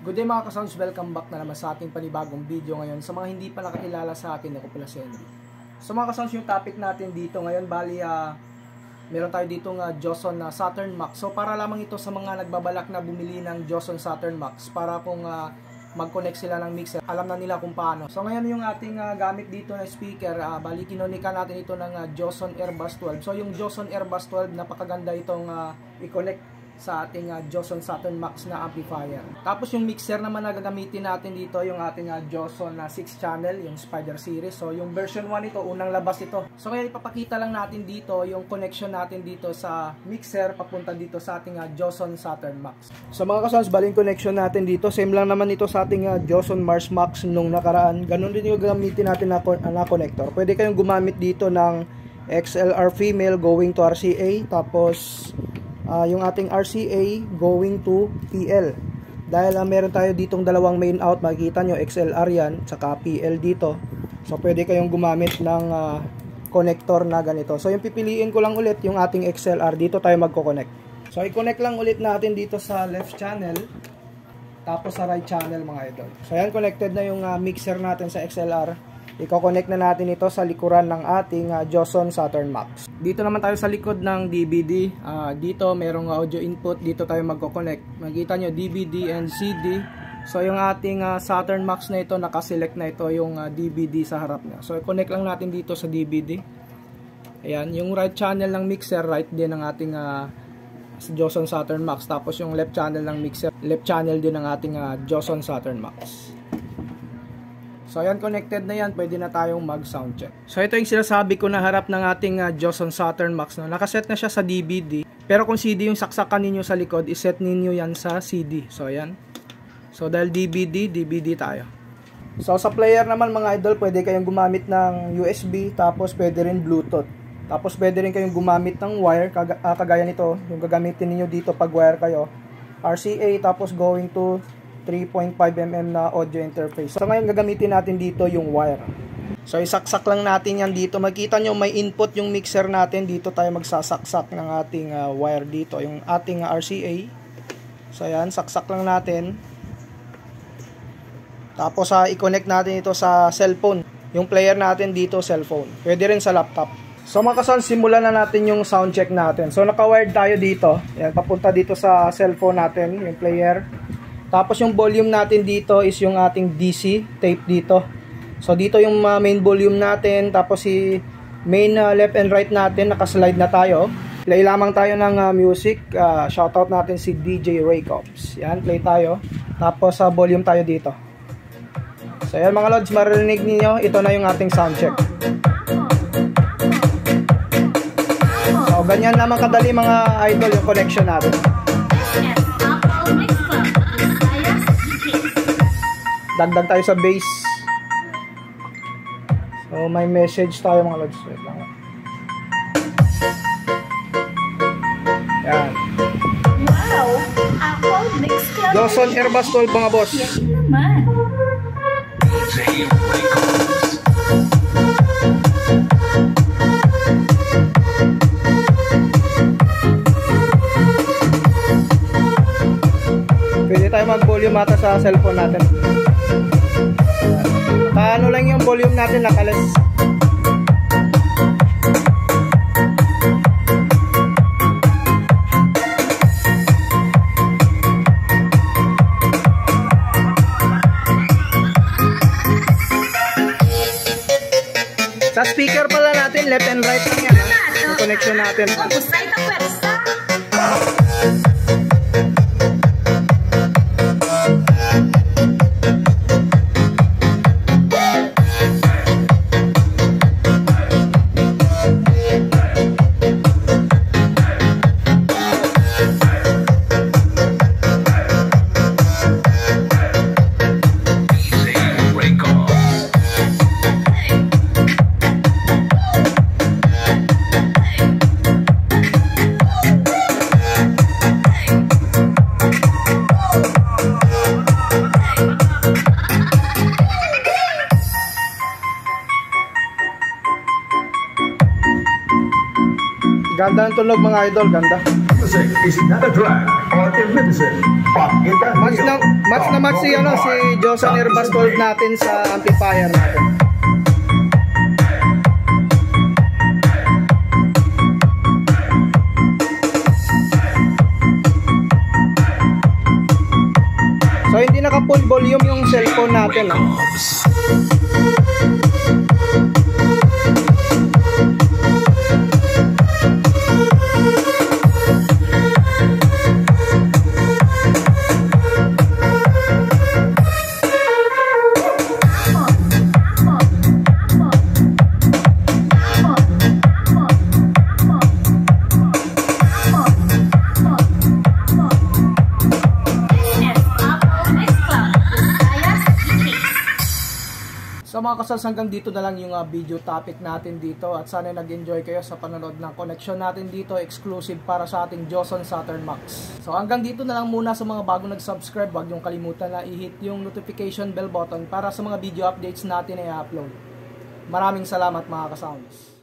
Good day mga ka-sounds, welcome back na naman sa ating panibagong video ngayon. Sa mga hindi pa nakakilala sa atin, ako pala si Henry. So mga ka-sounds, yung topic natin dito ngayon, bali meron tayo dito Joson Saturn Max. So para lamang ito sa mga nagbabalak na bumili ng Joson Saturn Max para kung mag-connect sila ng mixer, alam na nila kung paano. So ngayon yung ating gamit dito na speaker, bali kinonikan natin ito ng Joson Airbus 12. So yung Joson Airbus 12, napakaganda itong i-connect sa ating Joson Saturn Max na amplifier. Tapos yung mixer naman na gagamitin natin dito, yung ating Joson 6 channel, yung Spider series. So yung version 1 ito, unang labas ito. So ngayon ipapakita lang natin dito yung connection natin dito sa mixer papunta dito sa ating Joson Saturn Max. So mga ka-sounds, baling connection natin dito, same lang naman ito sa ating Joson Mars Max nung nakaraan. Ganun din yung gagamitin natin na connector. Pwede kayong gumamit dito ng XLR female going to RCA, tapos yung ating RCA going to PL. Dahil meron tayo ditong dalawang main out, makikita nyo XLR yan, saka PL dito. So pwede kayong gumamit ng connector na ganito. So yung pipiliin ko lang ulit yung ating XLR, dito tayo magko-connect. So i-connect lang ulit natin dito sa left channel, tapos sa right channel mga idol. So yan, connected na yung mixer natin sa XLR. I-connect na natin ito sa likuran ng ating Joson Saturn Max. Dito naman tayo sa likod ng DVD. Dito merong audio input. Dito tayo magko-connect. Makikita nyo DVD and CD. So yung ating Saturn Max na ito, nakaselect na ito yung DVD sa harap niya. So i-connect lang natin dito sa DVD. Ayan, yung right channel ng mixer, right din ng ating Joson Saturn Max. Tapos yung left channel ng mixer, left channel din ng ating Joson Saturn Max. So ayan, connected na yan, pwede na tayong mag sound check. So ito yung sinasabi ko na harap ng ating Joson Saturn Max. No? Nakaset na siya sa DVD. Pero kung CD yung saksakan ninyo sa likod, iset ninyo yan sa CD. So ayan. So dahil DVD tayo. So sa player naman mga idol, pwede kayong gumamit ng USB, tapos pwede rin Bluetooth. Tapos pwede rin kayong gumamit ng wire, kagaya nito, yung gagamitin niyo dito pag wire kayo. RCA, tapos going to 3.5mm na audio interface. So ngayon gagamitin natin dito yung wire. So isaksak lang natin yan dito. Makita nyo may input yung mixer natin. Dito tayo magsasaksak ng ating wire dito. Yung ating RCA. So ayan, saksak lang natin. Tapos i-connect natin ito sa cellphone. Yung player natin dito, cellphone. Pwede rin sa laptop. So mga ka-sounds, simulan na natin yung sound check natin. So naka-wired tayo dito. Ayan, papunta dito sa cellphone natin, yung player. Tapos yung volume natin dito is yung ating DC tape dito. So dito yung main volume natin. Tapos si main left and right natin, nakaslide na tayo. Play lamang tayo ng music. Shoutout natin si DJ Ray Cops. Yan, play tayo. Tapos volume tayo dito. So yan mga lods, maririnig niyo, ito na yung ating sound check. So ganyan naman kadali mga idol yung connection natin. Dagdag tayo sa bass. So may message tayo mga lods. Wait lang. Yan. Wow! Apple Mix Club. Joson Airbus 12 mga boss. Yan naman. Pwede tayo mag-volume ata sa cellphone natin. Ano lang yung volume natin, nakalas. Sa speaker pala natin, left and right lang yan. Yung connection natin. Ganda ang tunog mga idol, ganda. Music is not a drag. or Vincent. Match na match si Joson Airbus 12 natin sa amplifier natin. So hindi naka full volume yung cellphone natin. So mga kasals, hanggang dito na lang yung video topic natin dito at sana nag-enjoy kayo sa panonood ng connection natin dito, exclusive para sa ating Joson Saturn Max. So hanggang dito na lang muna. Sa mga bagong nag-subscribe, wag yung kalimutan na i-hit yung notification bell button para sa mga video updates natin na i-upload. Maraming salamat mga kasounds.